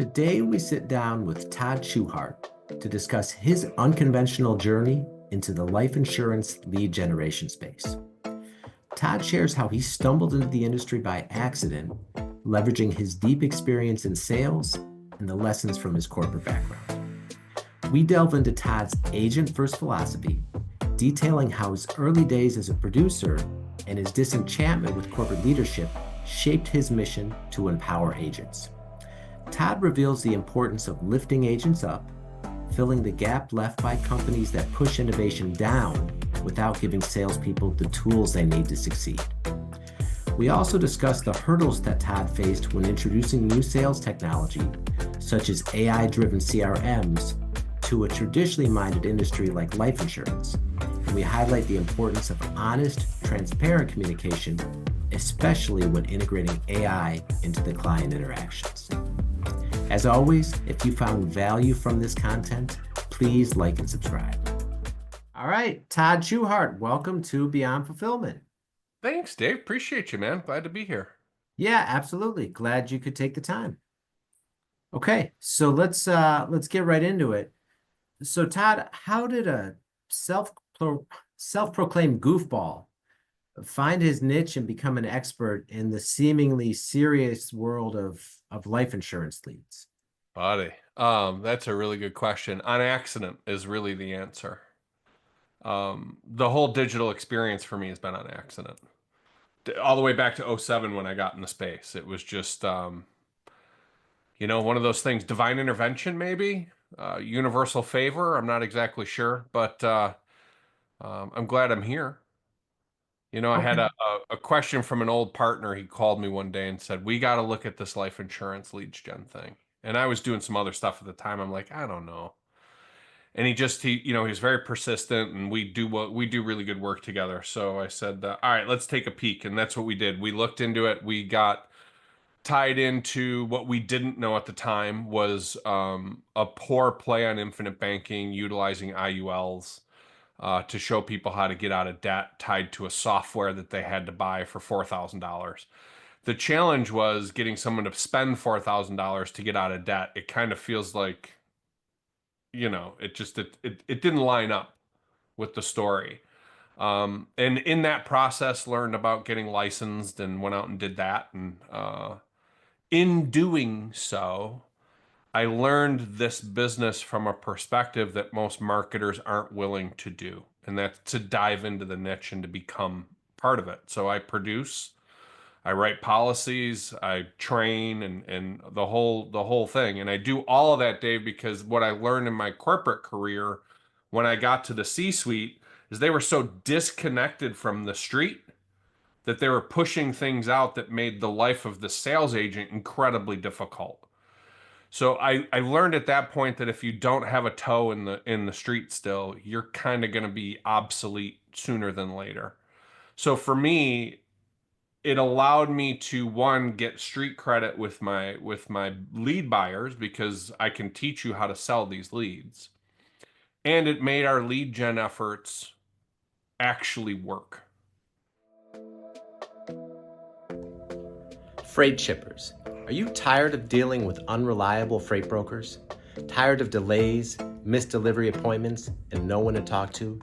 Today, we sit down with Todd Schuchart to discuss his unconventional journey into the life insurance lead generation space. Todd shares how he stumbled into the industry by accident, leveraging his deep experience in sales and the lessons from his corporate background. We delve into Todd's agent-first philosophy, detailing how his early days as a producer and his disenchantment with corporate leadership shaped his mission to empower agents. Todd reveals the importance of lifting agents up, filling the gap left by companies that push innovation down without giving salespeople the tools they need to succeed. We also discuss the hurdles that Todd faced when introducing new sales technology, such as AI-driven CRMs, to a traditionally minded industry like life insurance. And we highlight the importance of honest, transparent communication, especially when integrating AI into the client interactions. As always, if you found value from this content, please like and subscribe. All right, Todd Schuchart, welcome to Beyond Fulfillment. Thanks, Dave. Appreciate you, man. Glad to be here. Yeah, absolutely. Glad you could take the time. Okay, so let's get right into it. So Todd, how did a self-proclaimed goofball find his niche and become an expert in the seemingly serious world of life insurance leads? Buddy, that's a really good question. On accident is really the answer. The whole digital experience for me has been on accident. All the way back to '07 when I got into space. It was just, one of those things, divine intervention, maybe, universal favor. I'm not exactly sure, but I'm glad I'm here. I had Okay. a question from an old partner. He called me one day and said, "We got to look at this life insurance leads gen thing." And I was doing some other stuff at the time. I'm like, I don't know. And he was very persistent, and we do really good work together. So I said, all right, let's take a peek. And that's what we did. We looked into it. We got tied into what we didn't know at the time was a poor play on infinite banking, utilizing IULs to show people how to get out of debt tied to a software that they had to buy for $4,000. The challenge was getting someone to spend $4,000 to get out of debt. It kind of feels like, it didn't line up with the story. And in that process, learned about getting licensed and went out and did that. And in doing so, I learned this business from a perspective that most marketers aren't willing to do, and that's to dive into the niche and to become part of it. So I produce, I write policies, I train, and the whole thing. And I do all of that, Dave, because what I learned in my corporate career when I got to the C-suite is they were so disconnected from the street that they were pushing things out that made the life of the sales agent incredibly difficult. So I learned at that point that if you don't have a toe in the street still, you're kind of going to be obsolete sooner than later. So for me, it allowed me to one get street credit with my lead buyers because I can teach you how to sell these leads. And it made our lead gen efforts actually work. Freight shippers, are you tired of dealing with unreliable freight brokers? Tired of delays, missed delivery appointments, and no one to talk to?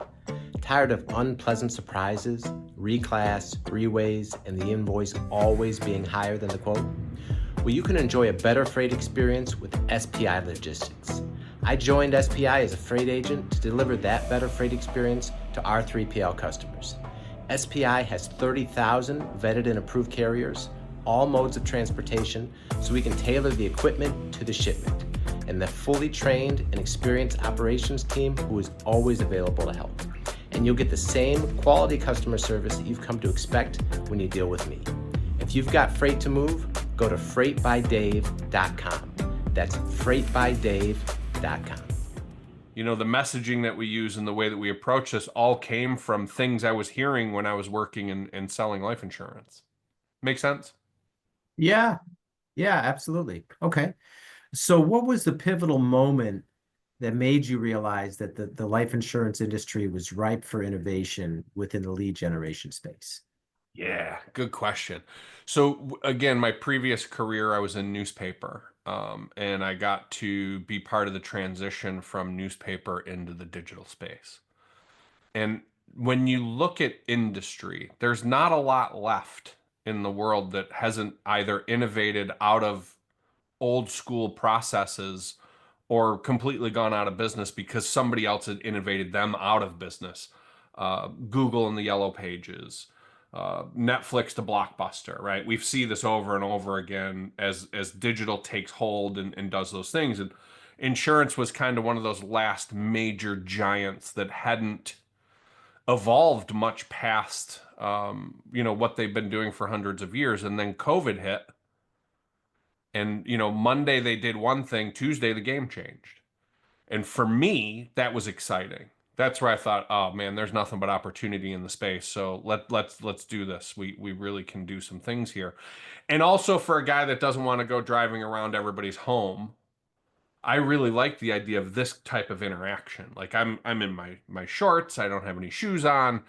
Tired of unpleasant surprises, reclass, reweighs, and the invoice always being higher than the quote? Well, you can enjoy a better freight experience with SPI Logistics. I joined SPI as a freight agent to deliver that better freight experience to our 3PL customers. SPI has 30,000 vetted and approved carriers, all modes of transportation, so we can tailor the equipment to the shipment, and the fully trained and experienced operations team who is always available to help. And you'll get the same quality customer service that you've come to expect when you deal with me. If you've got freight to move, go to freightbydave.com. That's freightbydave.com. The messaging that we use and the way that we approach this all came from things I was hearing when I was working and selling life insurance. Make sense? Yeah, yeah, absolutely. Okay. So what was the pivotal moment that made you realize that the life insurance industry was ripe for innovation within the lead generation space? Yeah, good question. So again, my previous career, I was in newspaper. and I got to be part of the transition from newspaper into the digital space. And when you look at industry, there's not a lot left in the world that hasn't either innovated out of old school processes or completely gone out of business because somebody else had innovated them out of business. Google and the Yellow Pages, Netflix to Blockbuster, right? We see this over and over again as digital takes hold and does those things. And insurance was kind of one of those last major giants that hadn't evolved much past what they've been doing for hundreds of years. And then COVID hit, and Monday they did one thing, Tuesday the game changed. And for me, that was exciting. That's where I thought, oh man, there's nothing but opportunity in the space. So let's do this. We really can do some things here. And also for a guy that doesn't want to go driving around everybody's home, I really like the idea of this type of interaction. Like I'm in my shorts, I don't have any shoes on.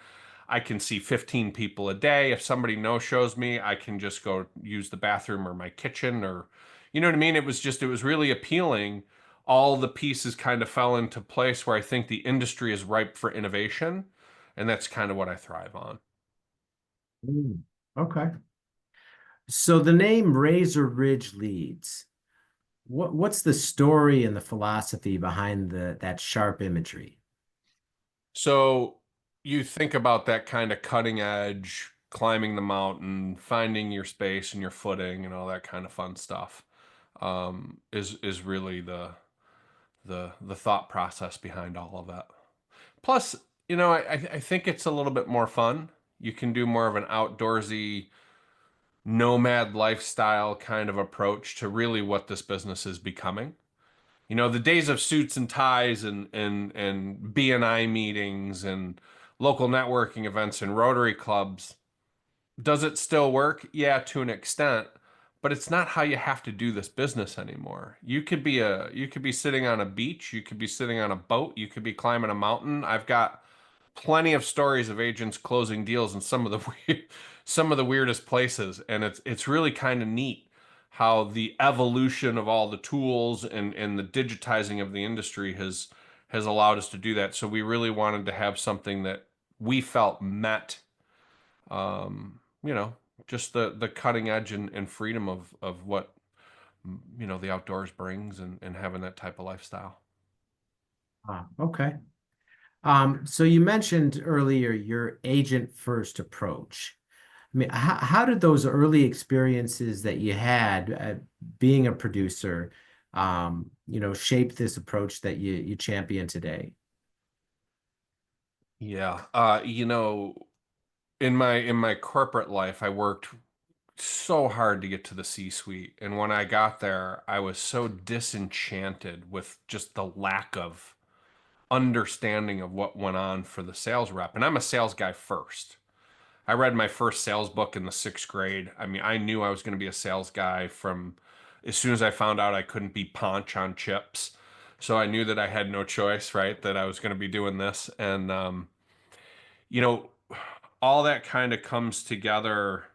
I can see 15 people a day. If somebody no shows me, I can just go use the bathroom or my kitchen, or you know what I mean? It was really appealing. All the pieces kind of fell into place where I think the industry is ripe for innovation, and that's kind of what I thrive on. Mm, okay. So the name Razor Ridge Leads, what's the story and the philosophy behind that sharp imagery? So you think about that kind of cutting edge, climbing the mountain, finding your space and your footing and all that kind of fun stuff, is really the thought process behind all of that. Plus, I think it's a little bit more fun. You can do more of an outdoorsy nomad lifestyle kind of approach to really what this business is becoming. The days of suits and ties and BNI meetings and local networking events and Rotary clubs, does it still work? Yeah, to an extent, but it's not how you have to do this business anymore. You could be sitting on a beach, you could be sitting on a boat, you could be climbing a mountain. I've got plenty of stories of agents closing deals in some of the some of the weirdest places, and it's really kind of neat how the evolution of all the tools and the digitizing of the industry has allowed us to do that. So we really wanted to have something that we felt met um, you know, just the cutting edge and freedom of what the outdoors brings and having that type of lifestyle. Ah, okay. So you mentioned earlier your agent first approach. I mean, how did those early experiences that you had being a producer, shape this approach that you champion today? Yeah. In my corporate life, I worked so hard to get to the C-suite. And when I got there, I was so disenchanted with just the lack of understanding of what went on for the sales rep. And I'm a sales guy first. I read my first sales book in the sixth grade. I mean, I knew I was going to be a sales guy from as soon as I found out I couldn't be Ponch on chips. So I knew that I had no choice, right? That I was going to be doing this. And, you know, all that kind of comes together.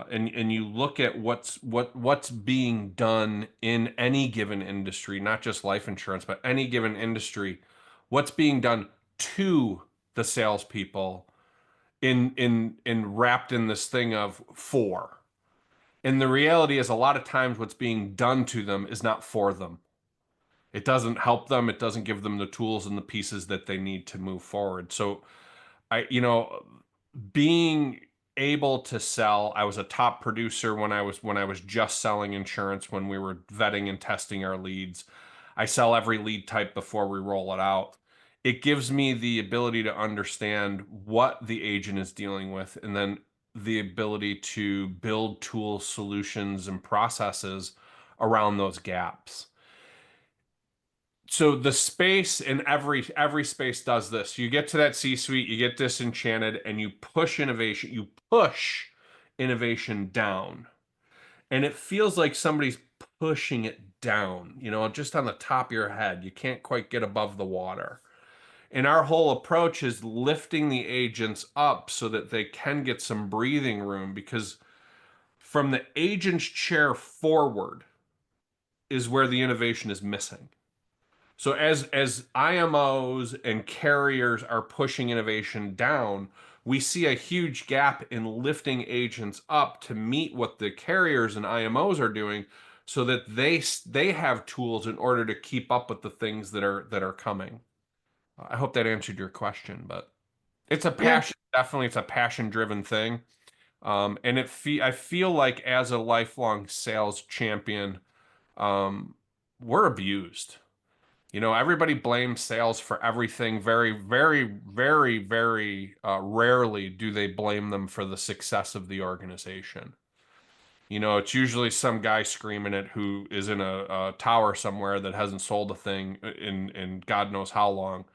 And you look at what's being done in any given industry, not just life insurance, but any given industry, what's being done to the salespeople in wrapped in this thing of for. And the reality is a lot of times what's being done to them is not for them. It doesn't help them. It doesn't give them the tools and the pieces that they need to move forward. So being able to sell, I was a top producer when I was just selling insurance, when we were vetting and testing our leads. I sell every lead type before we roll it out. It gives me the ability to understand what the agent is dealing with, and then the ability to build tools, solutions, and processes around those gaps. So the space in every space does this. You get to that C-suite, you get disenchanted, and you push innovation. You push innovation down, and it feels like somebody's pushing it down. Just on the top of your head. You can't quite get above the water. And our whole approach is lifting the agents up so that they can get some breathing room, because from the agent's chair forward, is where the innovation is missing. So as IMOs and carriers are pushing innovation down, we see a huge gap in lifting agents up to meet what the carriers and IMOs are doing, so that they have tools in order to keep up with the things that are coming. I hope that answered your question, but it's a Yeah. passion. Definitely, it's a passion-driven thing. And I feel like as a lifelong sales champion, um, we're abused. Everybody blames sales for everything. Very, very, very, very rarely do they blame them for the success of the organization. It's usually some guy screaming it who is in a tower somewhere that hasn't sold a thing in God knows how long.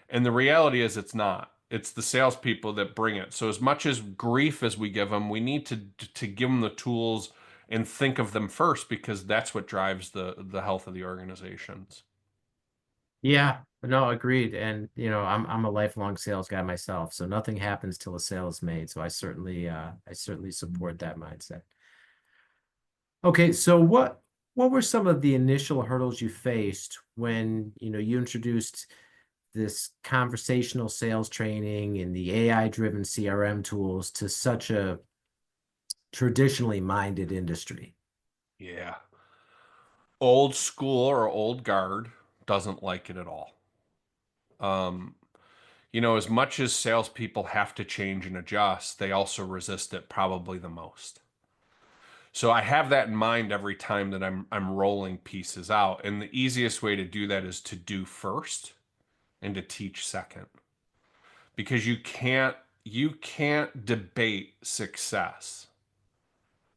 And the reality is it's not. It's the salespeople that bring it. So as much as grief as we give them, we need to give them the tools and think of them first, because that's what drives the health of the organizations. Yeah, no, agreed. And I'm a lifelong sales guy myself, so nothing happens till a sale is made. So I certainly support that mindset. Okay, so what were some of the initial hurdles you faced when you introduced this conversational sales training and the AI-driven CRM tools to such a traditionally minded industry? Yeah. Old school or old guard doesn't like it at all. Um, as much as salespeople have to change and adjust, they also resist it probably the most. So I have that in mind every time that I'm rolling pieces out. And the easiest way to do that is to do first and to teach second. Because you can't debate success,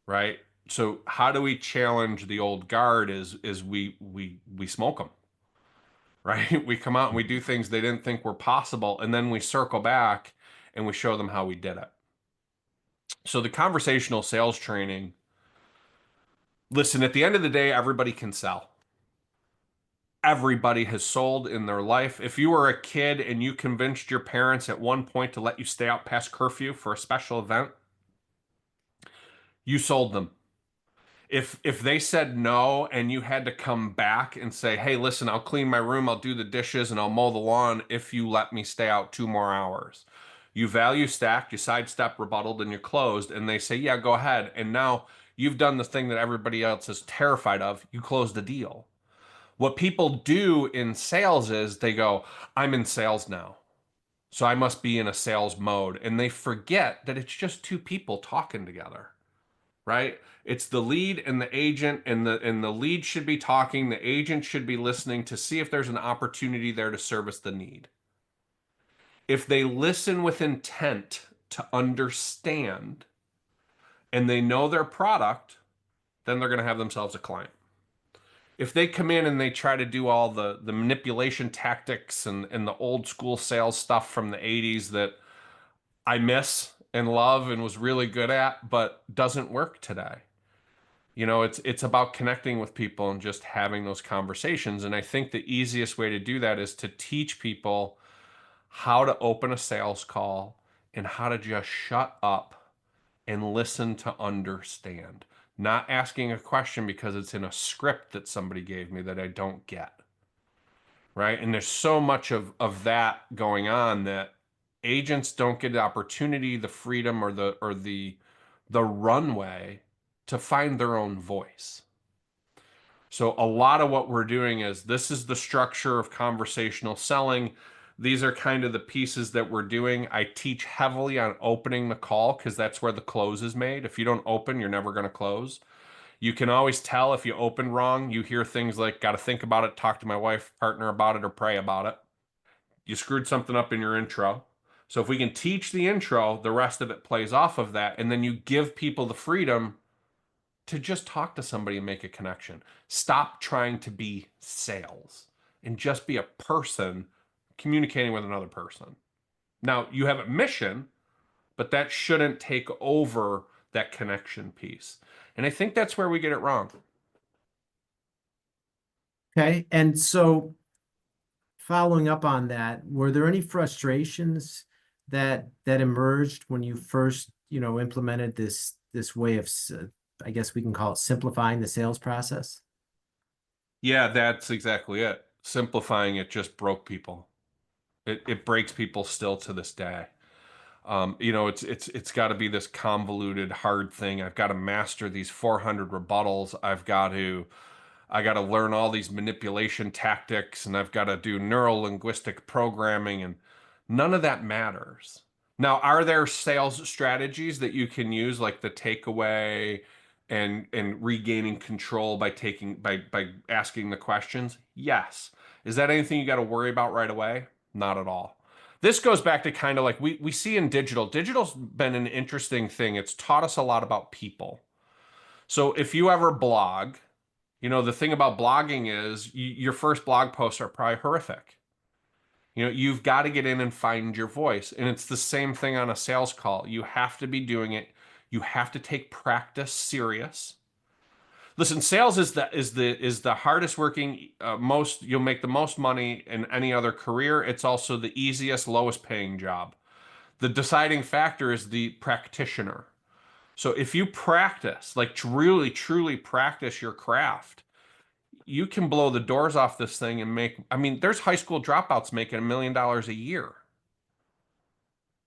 right? So how do we challenge the old guard is we smoke them, right? We come out and we do things they didn't think were possible, and then we circle back and we show them how we did it. So the conversational sales training, listen, at the end of the day, everybody can sell. Everybody has sold in their life. If you were a kid and you convinced your parents at one point to let you stay out past curfew for a special event, you sold them. If they said no and you had to come back and say, "Hey, listen, I'll clean my room, I'll do the dishes, and I'll mow the lawn if you let me stay out 2 more hours." You value stacked, you sidestep rebuttaled, and you closed, and they say, "Yeah, go ahead." And now you've done the thing that everybody else is terrified of. You closed the deal. What people do in sales is they go, "I'm in sales now, so I must be in a sales mode." And they forget that it's just two people talking together, right? It's the lead and the agent, and the lead should be talking, the agent should be listening to see if there's an opportunity there to service the need. If they listen with intent to understand and they know their product, then they're going to have themselves a client. If they come in and they try to do all the manipulation tactics and the old school sales stuff from the 80s that I miss and love and was really good at, but doesn't work today. It's about connecting with people and just having those conversations. And I think the easiest way to do that is to teach people how to open a sales call and how to just shut up and listen to understand. Not asking a question because it's in a script that somebody gave me that I don't get. Right. And there's so much of that going on that agents don't get the opportunity, the freedom, or the runway to find their own voice. So a lot of what we're doing is this is the structure of conversational selling. These are kind of the pieces that we're doing. I teach heavily on opening the call because that's where the close is made. If you don't open, you're never going to close. You can always tell if you open wrong. You hear things like, got to think about it, talk to my wife, partner about it, or pray about it. You screwed something up in your intro. So if we can teach the intro, the rest of it plays off of that. And then you give people the freedom to just talk to somebody and make a connection. Stop trying to be sales and just be a person communicating with another person. Now, you have a mission, but that shouldn't take over that connection piece. And I think that's where we get it wrong. Okay, and so following up on that, were there any frustrations that emerged when you first, implemented this way of, I guess we can call it simplifying the sales process? Yeah, that's exactly it. Simplifying it just broke people. It breaks people still to this day. It's got to be this convoluted, hard thing. I've got to master these 400 rebuttals. I got to learn all these manipulation tactics, and I've got to do neural linguistic programming, and none of that matters. Now, are there sales strategies that you can use, like the takeaway and regaining control by by asking the questions? Yes. Is that anything you got to worry about right away? Not at all. This goes back to kind of like we see in digital. Digital's been an interesting thing. It's taught us a lot about people. So if you ever blog, the thing about blogging is your first blog posts are probably horrific. You've got to get in and find your voice. And it's the same thing on a sales call. You have to be doing it. You have to take practice serious. Listen, sales is the hardest working, most you'll make the most money in any other career. It's also the easiest, lowest paying job. The deciding factor is the practitioner. So if you practice, like really, truly practice your craft, you can blow the doors off this thing and there's high school dropouts making $1 million a year.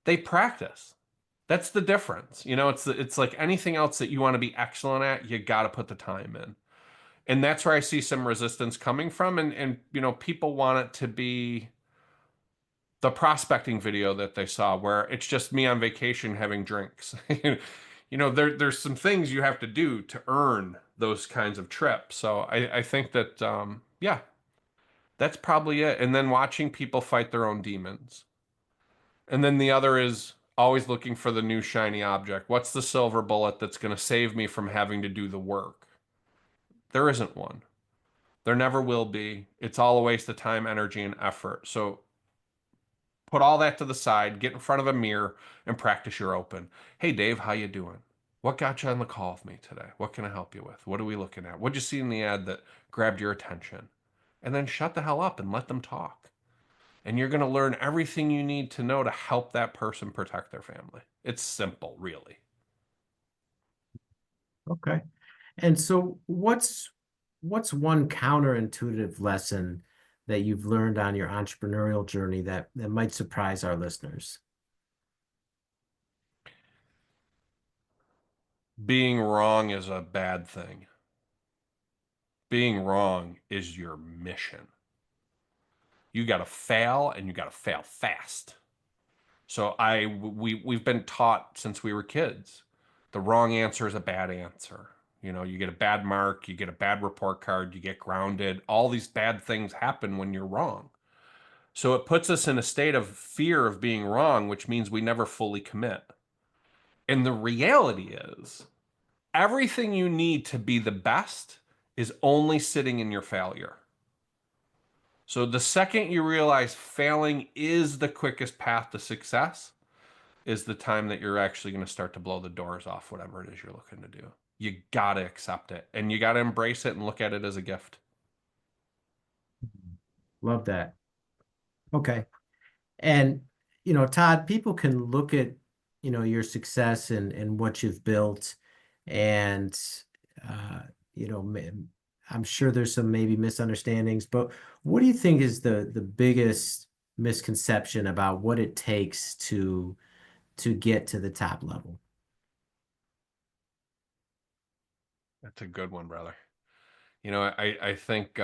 They practice. That's the difference. It's like anything else that you want to be excellent at, you got to put the time in. And that's where I see some resistance coming from. And people want it to be the prospecting video that they saw where it's just me on vacation having drinks. There's some things you have to do to earn those kinds of trips. So I think that, yeah, that's probably it. And then watching people fight their own demons. And then the other is always looking for the new shiny object. What's the silver bullet that's going to save me from having to do the work? There isn't one. There never will be. It's all a waste of time, energy, and effort. So put all that to the side, get in front of a mirror, and practice your open. Hey, Dave, how you doing? What got you on the call with me today? What can I help you with? What are we looking at? What'd you see in the ad that grabbed your attention? And then shut the hell up and let them talk. And you're going to learn everything you need to know to help that person protect their family. It's simple, really. Okay. And so what's one counterintuitive lesson that you've learned on your entrepreneurial journey that might surprise our listeners? Being wrong is a bad thing. Being wrong is your mission. You got to fail and you got to fail fast. So we've been taught since we were kids, the wrong answer is a bad answer. You get a bad mark, you get a bad report card, you get grounded. All these bad things happen when you're wrong. So it puts us in a state of fear of being wrong, which means we never fully commit. And the reality is, everything you need to be the best is only sitting in your failure. So the second you realize failing is the quickest path to success, is the time that you're actually going to start to blow the doors off whatever it is you're looking to do. You got to accept it and you got to embrace it and look at it as a gift. Love that. Okay. And, Todd, people can look at, your success and what you've built and, uh, you know, ma- I'm sure there's some maybe misunderstandings, but what do you think is the biggest misconception about what it takes to get to the top level? That's a good one, brother. I think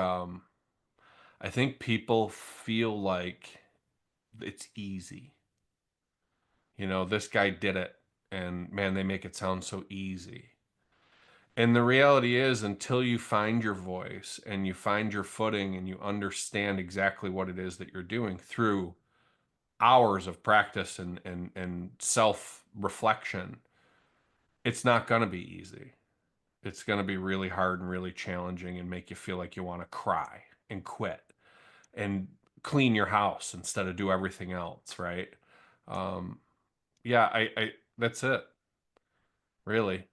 people feel like it's easy. This guy did it and man, they make it sound so easy. And the reality is, until you find your voice and you find your footing and you understand exactly what it is that you're doing through hours of practice and self reflection, it's not going to be easy. It's going to be really hard and really challenging and make you feel like you want to cry and quit and clean your house instead of do everything else, right? Um, yeah, that's it, really.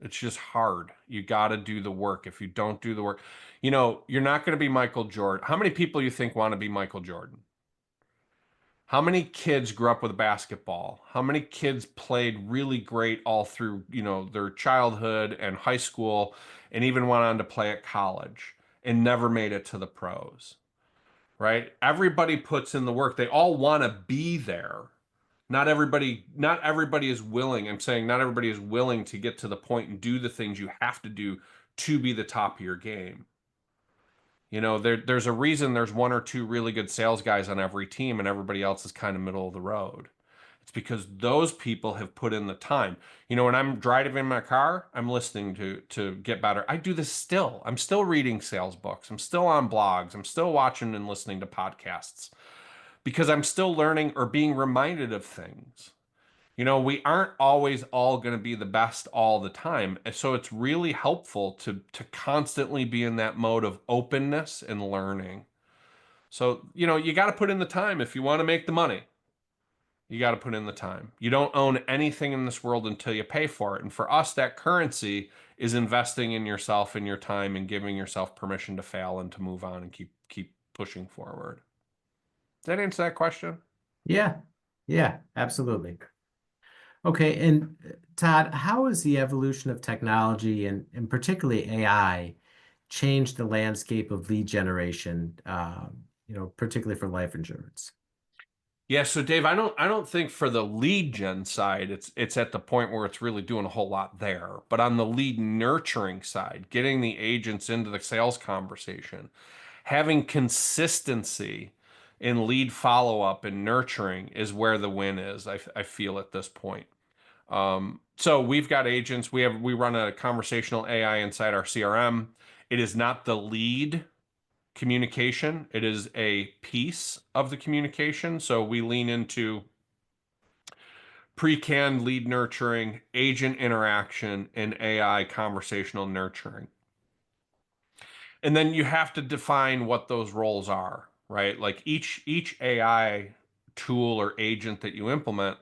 It's just hard. You got to do the work. If you don't do the work, you're not going to be Michael Jordan. How many people you think want to be Michael Jordan? How many kids grew up with basketball? How many kids played really great all through, their childhood and high school and even went on to play at college and never made it to the pros, right? Everybody puts in the work. They all want to be there. Not everybody is willing. I'm saying not everybody is willing to get to the point and do the things you have to do to be the top of your game. There's a reason there's one or two really good sales guys on every team and everybody else is kind of middle of the road. It's because those people have put in the time. When I'm driving in my car, I'm listening to get better. I do this still. I'm still reading sales books. I'm still on blogs. I'm still watching and listening to podcasts because I'm still learning or being reminded of things. We aren't always all going to be the best all the time. And so it's really helpful to constantly be in that mode of openness and learning. So, you got to put in the time if you want to make the money. You got to put in the time. You don't own anything in this world until you pay for it. And for us, that currency is investing in yourself and your time and giving yourself permission to fail and to move on and keep pushing forward. Does that answer that question? Yeah, yeah, absolutely. Okay, and Todd, how has the evolution of technology and particularly AI changed the landscape of lead generation, particularly for life insurance? Yeah, so Dave, I don't think for the lead gen side, it's at the point where it's really doing a whole lot there. But on the lead nurturing side, getting the agents into the sales conversation, having consistency in lead follow-up and nurturing is where the win is, I feel at this point. So we've got agents, we run a conversational AI inside our CRM. It is not the lead communication. It is a piece of the communication. So we lean into pre-canned lead nurturing, agent interaction, and AI conversational nurturing. And then you have to define what those roles are, right? Like each AI tool or agent that you implement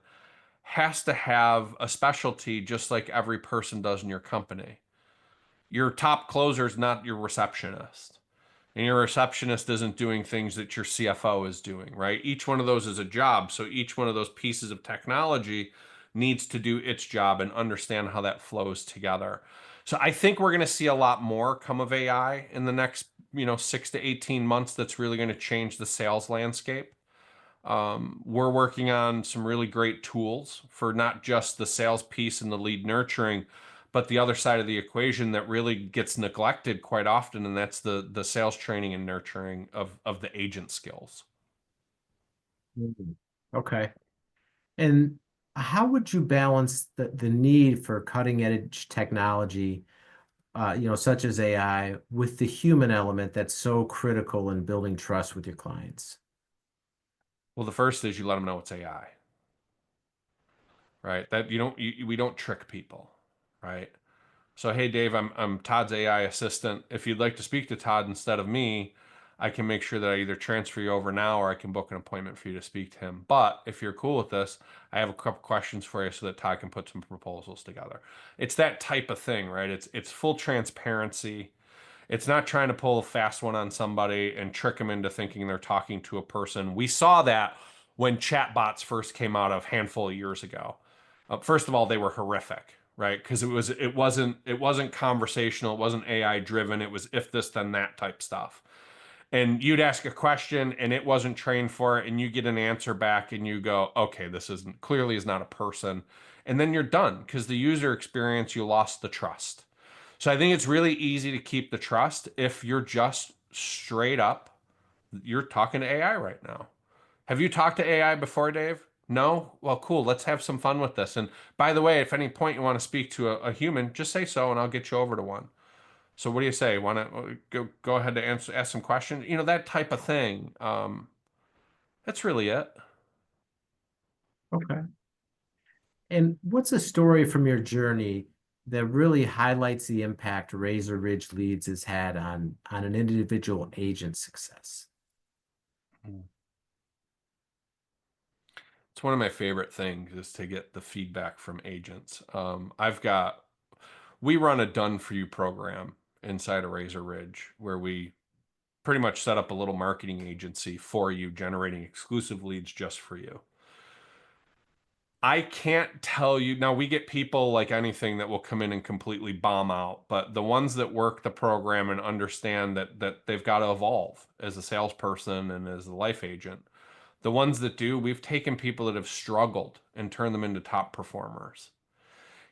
has to have a specialty just like every person does in your company. Your top closer is not your receptionist. And your receptionist isn't doing things that your CFO is doing, right? Each one of those is a job. So each one of those pieces of technology needs to do its job and understand how that flows together. So I think we're going to see a lot more come of AI in the next, 6 to 18 months that's really going to change the sales landscape. We're working on some really great tools for not just the sales piece and the lead nurturing, but the other side of the equation that really gets neglected quite often, and that's the sales training and nurturing of the agent skills. Mhm. Okay. And how would you balance the need for cutting edge technology, such as AI, with the human element that's so critical in building trust with your clients? Well, the first is you let them know it's AI, right? That we don't trick people, right? So, hey, Dave, I'm Todd's AI assistant. If you'd like to speak to Todd instead of me, I can make sure that I either transfer you over now or I can book an appointment for you to speak to him. But if you're cool with this, I have a couple questions for you so that Todd can put some proposals together. It's that type of thing, right? It's full transparency. It's not trying to pull a fast one on somebody and trick them into thinking they're talking to a person. We saw that when chatbots first came out a handful of years ago. First of all, they were horrific, right? Because it wasn't conversational, it wasn't AI driven, it was if this then that type stuff. And you'd ask a question and it wasn't trained for it, and you get an answer back and you go, okay, this isn't clearly is not a person. And then you're done because the user experience, you lost the trust. So I think it's really easy to keep the trust if you're just straight up, you're talking to AI right now. Have you talked to AI before, Dave? No? Well, cool. Let's have some fun with this. And by the way, if any point you want to speak to a human, just say so and I'll get you over to one. So what do you say? Want to go ahead to ask some questions? That type of thing. That's really it. Okay. And what's a story from your journey that really highlights the impact Razor Ridge Leads has had on an individual agent's success? It's one of my favorite things is to get the feedback from agents. We run a done for you program inside of Razor Ridge where we pretty much set up a little marketing agency for you, generating exclusive leads just for you. I can't tell you. Now, we get people like anything that will come in and completely bomb out, but the ones that work the program and understand that they've got to evolve as a salesperson and as a life agent, the ones that do, we've taken people that have struggled and turned them into top performers.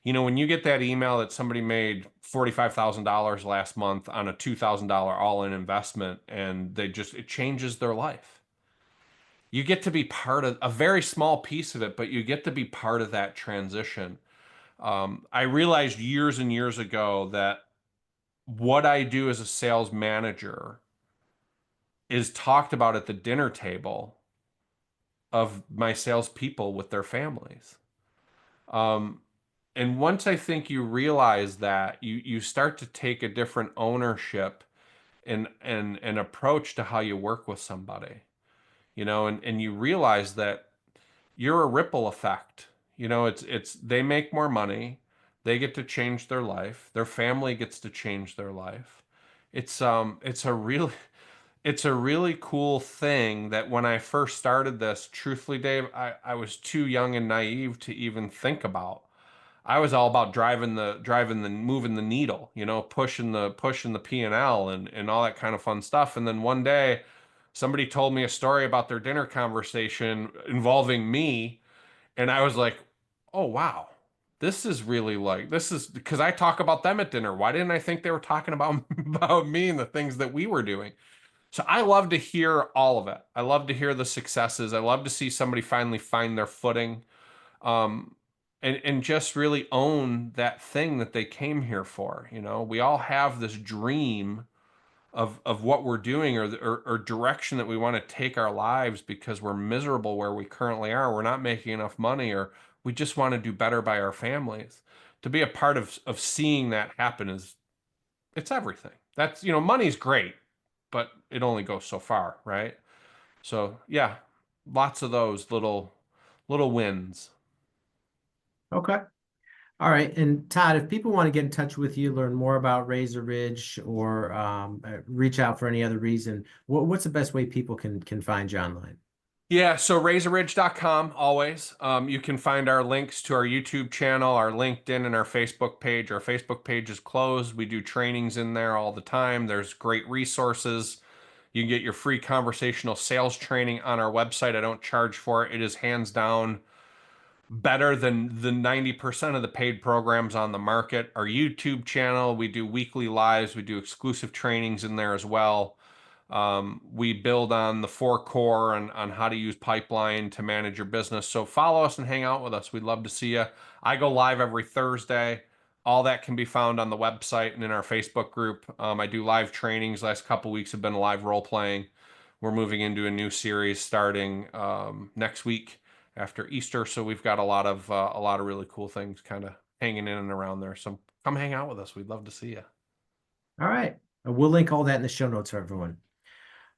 You know, when you get that email that somebody made $45,000 last month on a $2,000 all-in investment and it changes their life. You get to be part of a very small piece of it, but you get to be part of that transition. I realized years and years ago that what I do as a sales manager is talked about at the dinner table of my salespeople with their families. Um, and once I think you realize that, you start to take a different ownership and approach to how you work with somebody, you know, and you realize that you're a ripple effect. You know, it's they make more money, they get to change their life, their family gets to change their life. It's a really cool thing that when I first started this, truthfully, Dave, I was too young and naive to even think about. I was all about moving the needle, you know, pushing the P&L and all that kind of fun stuff. And then one day somebody told me a story about their dinner conversation involving me, and I was like, "Oh wow. This is really like this is because I talk about them at dinner. Why didn't I think they were talking about about me and the things that we were doing?" So I love to hear all of it. I love to hear the successes. I love to see somebody finally find their footing, um, and just really own that thing that they came here for. You know, we all have this dream of what we're doing or direction that we want to take our lives because we're miserable where we currently are. We're not making enough money, or we just want to do better by our families. To be a part of seeing that happen is it's everything. That's, you know, money's great, but it only goes so far, right? So yeah, lots of those little wins. Okay. All right. And Todd, if people want to get in touch with you, learn more about Razor Ridge, or reach out for any other reason, what's the best way people can find you online? Yeah, so razorridge.com always. You can find our links to our YouTube channel, our LinkedIn, and our Facebook page. Our Facebook page is closed. We do trainings in there all the time. There's great resources. You can get your free conversational sales training on our website. I don't charge for it. It is hands down better than the 90% of the paid programs on the market. Our YouTube channel, we do weekly lives, we do exclusive trainings in there as well. We build on the four core on how to use pipeline to manage your business. So follow us and hang out with us. We'd love to see you. I go live every Thursday. All that can be found on the website and in our Facebook group. I do live trainings. Last couple weeks have been live role playing. We're moving into a new series starting next week after Easter. So we've got a lot of really cool things kind of hanging in and around there. So come hang out with us. We'd love to see you. All right. We'll link all that in the show notes for everyone.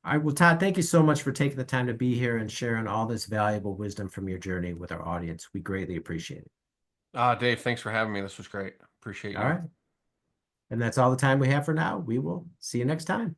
All right. Well, Todd, thank you so much for taking the time to be here and sharing all this valuable wisdom from your journey with our audience. We greatly appreciate it. Dave, thanks for having me. This was great. Appreciate All you. right. And that's all the time we have for now. We will see you next time.